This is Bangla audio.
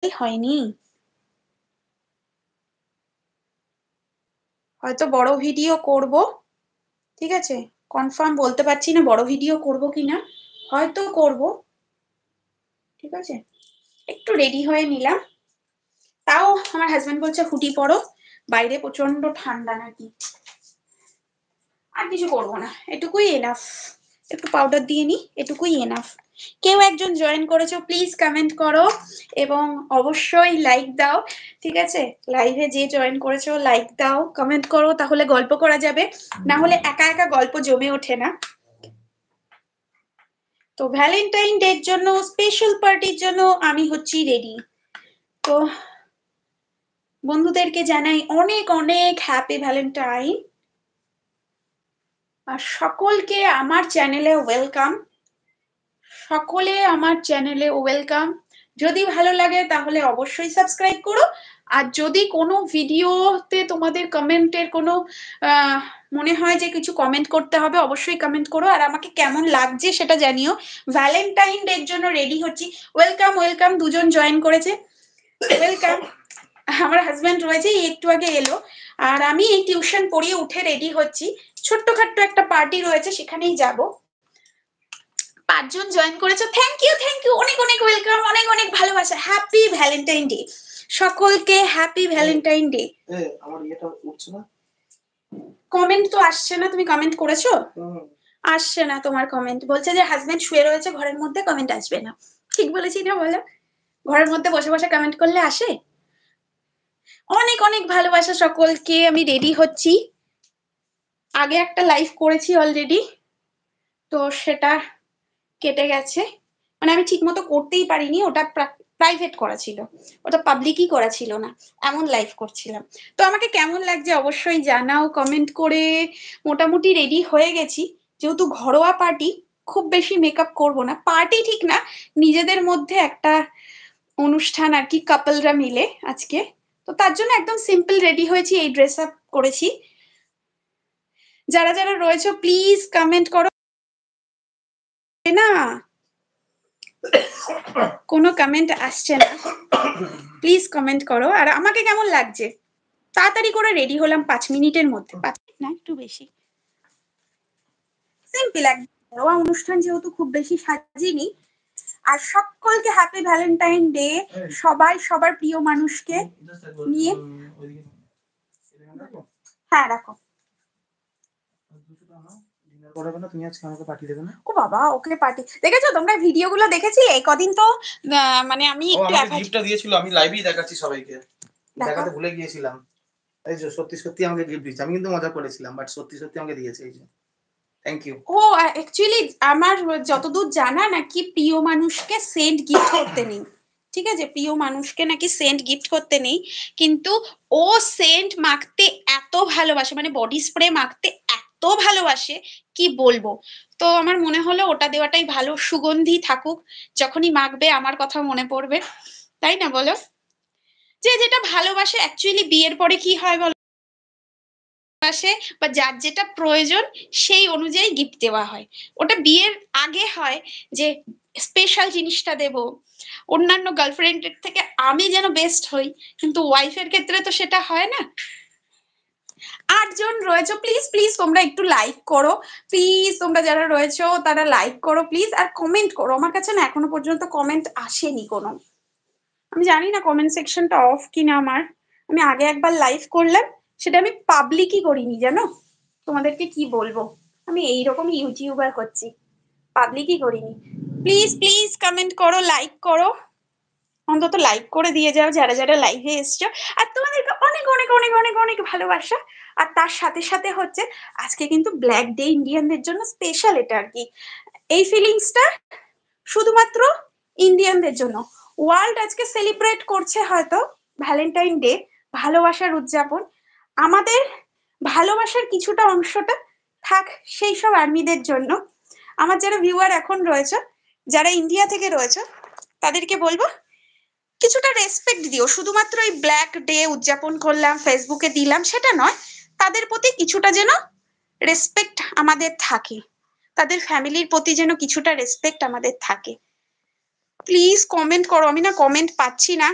হয়নি, হয়তো বড় ভিডিও করব, ঠিক আছে? কনফার্ম বলতে পারছি না বড় ভিডিও করব কিনা, হয়তো করব, ঠিক আছে? একটু রেডি হয়ে নিলাম, তাও আমার হাজবেন্ড বলছে হুডি পরো, বাইরে প্রচন্ড ঠান্ডা নাকি। আর কিছু করবো না, এটুকুই এনাফ। একটু পাউডার দিয়ে নি, এটুকুই এনাফ। কেউ একজন জয়েন করেছো প্লিজ কমেন্ট করো এবং অবশ্যই লাইক দাও, ঠিক আছে? লাইভে যে জয়েন করেছো লাইক দাও, কমেন্ট করো, তাহলে গল্প করা যাবে, না হলে একা একা গল্প জমে ওঠে না। তো ভ্যালেন্টাইন ডের জন্য, স্পেশাল পার্টির জন্য আমি হচ্ছি রেডি। তো বন্ধুদেরকে জানাই অনেক অনেক হ্যাপি ভ্যালেন্টাইন, আর সকলকে আমার চ্যানেলে ওয়েলকাম, সকলে আমার চ্যানেলে ওয়েলকাম। যদি ভালো লাগে তাহলে অবশ্যই সাবস্ক্রাইব করো, আর যদি কোনো ভিডিওতে তোমাদের কমেন্টের কোনো মনে হয় যে কিছু কমেন্ট করতে হবে, অবশ্যই কমেন্ট করো, আর আমাকে কেমন লাগছে সেটা জানিও। ভ্যালেন্টাইন ডের জন্য রেডি হচ্ছি। ওয়েলকাম ওয়েলকাম, দুজন জয়েন করেছে, ওয়েলকাম। আমার হাজব্যান্ড রয়েছে, একটু আগে এলো, আর আমি এই টিউশন পড়িয়ে উঠে রেডি হচ্ছি। ছোট্টখাট্ট একটা পার্টি রয়েছে, সেখানেই যাব। 5 জন জয়েন করেছো, থ্যাংক ইউ অনেক অনেক ওয়েলকাম, অনেক অনেক ভালোবাসা। হ্যাপি ভ্যালেন্টাইন ডে সকলকে, হ্যাপি ভ্যালেন্টাইন ডে। আমার এটা উঠছে না, কমেন্ট তো আসছে না, তুমি কমেন্ট করেছো? আসছে না তোমার কমেন্ট, বলছে যে হাজবেন্ড শুয়ে রয়েছে ঘরের মধ্যে, কমেন্ট আসবে না। ঠিক বলেছি না বলো? ঘরের মধ্যে বসে বসে কমেন্ট করলে আসে? অনেক অনেক ভালোবাসা সকলকে। আমি রেডি হচ্ছি, আগে একটা লাইভ করেছি অলরেডি, তো সেটা কেটে গেছে, মানে আমি ঠিক মতো করতেই পারিনি, ওটা প্রাইভেট করা ছিল, ওটা পাবলিকই করা ছিল না, এমন লাইভ করছিলাম। তো আমাকে কেমন লাগছে অবশ্যই জানাও কমেন্ট করে। মোটামুটি রেডি হয়ে গেছি, যেহেতু ঘরোয়া পার্টি, খুব বেশি মেকআপ করব না, পার্টি ঠিক না, নিজেদের মধ্যে একটা অনুষ্ঠান আর কি, কাপলরা মিলে আজকে, তো তার জন্য একদম সিম্পল রেডি হয়েছি, এই ড্রেস আপ করেছি। যারা যারা রয়েছে প্লিজ কমেন্ট করো না, কোনো কমেন্ট আসছে না, প্লিজ কমেন্ট করো। আর আমাকে কেমন লাগছে, তাড়াতাড়ি করে রেডি হলাম 5 মিনিটের মধ্যে, 5 মিনিট না একটু বেশি, সিম্পল একদম ঘরোয়া অনুষ্ঠান, যেহেতু খুব বেশি সাজিনি। আর সকলকে হ্যাপি ভ্যালেন্টাইন ডে, সবাই সবার প্রিয় মানুষকে নিয়ে। হ্যাঁ রাখো। ও বাবা, ওকে পার্টি দেখেছো তোমরা? ভিডিওগুলো দেখেছি এই কদিন, তো মানে আমি একটু গিফটটা দিয়েছিল, আমি লাইভেই দেখাচ্ছি সবাইকে, দেখাতে ভুলে গিয়েছিলাম। এই যে সত্যি সত্যি আমাকে গিফট দিয়েছে, আমি কিন্তু মজা করেছিলাম, বাট সত্যি সত্যি আমাকে দিয়েছে। এই যে থ্যাংক ইউ। ও অ্যাকচুয়ালি আমার যতদূর জানা নাকি প্রিয় মানুষকে সেন্ট গিফট করতে নেই, ঠিক আছে? প্রিয় মানুষকে নাকি সেন্ট গিফট করতে নেই, কিন্তু ও সেন্ট মাখতে এত ভালোবাসে, মানে বডি স্প্রে মাখতে এত ভালোবাসে, কি বলবো। তো আমার মনে হলো ওটা দেওয়াটাই ভালো, সুগন্ধি থাকুক, যখনই মাখবে আমার কথা মনে পড়বে, তাই না বলো? যে যেটা ভালোবাসে, অ্যাকচুয়ালি বিয়ের পরে কি হয় বলো, ভালোবাসে বা যার যেটা প্রয়োজন সেই অনুযায়ী গিফট দেওয়া হয়। ওটা বিয়ের আগে হয় যে স্পেশাল জিনিসটা দেব, অন্যান্য গার্লফ্রেন্ডের থেকে আমি যেন বেস্ট হই, কিন্তু ওয়াইফের ক্ষেত্রে তো সেটা হয় না। 8 জন রয়েছে, প্লিজ প্লিজ তোমরা একটু লাইক করো, প্লিজ তোমরা যারা রয়েছো তারা লাইক করো প্লিজ, আর কমেন্ট করো। আমার কাছে না এখনো পর্যন্ত কমেন্ট আসেনি কোনো, আমি জানি না কমেন্ট সেকশনটা অফ কিনা আমার। আমি আগে একবার লাইভ করলাম, সেটা আমি পাবলিকই করিনি, জানো? তোমাদেরকে কি বলবো, আমি এইরকম ইউটিউবার হচ্ছি, পাবলিকই করিনি। প্লিজ প্লিজ কমেন্ট করো, লাইক করো, অন্তত লাইক করে দিয়ে যাও যারা যারা লাইভে এসছো। আর তোমাদেরকে অনেক অনেক অনেক অনেক অনেক ভালোবাসা। আর তার সাথে সাথে হচ্ছে আজকে কিন্তু ব্ল্যাক ডে, ইন্ডিয়ানদের জন্য স্পেশাল এটা আর কি, এই ফিলিংসটা শুধুমাত্র ইন্ডিয়ানদের জন্য। ওয়ার্ল্ড আজকে সেলিব্রেট করছে হয়তো ভ্যালেন্টাইন ডে, ভালোবাসার উদযাপন। আমাদের ভালোবাসার কিছুটা অংশটা থাক সেই সব আর্মিদের জন্য। আমার যারা ভিউয়ার এখন রয়েছে, যারা ইন্ডিয়া থেকে রয়েছে, তাদেরকে বলবো কিছুটা রেসপেক্ট দিও। শুধুমাত্র এই ব্ল্যাক ডে উদযাপন করলাম, ফেসবুকে দিলাম, সেটা নয়, তাদের প্রতি কিছুটা যেন রেসপেক্ট আমাদের থাকে, তাদের ফ্যামিলির প্রতি যেন কিছুটা রেসপেক্ট আমাদের থাকে। প্লিজ কমেন্ট করো, আমি না কমেন্ট পাচ্ছি না।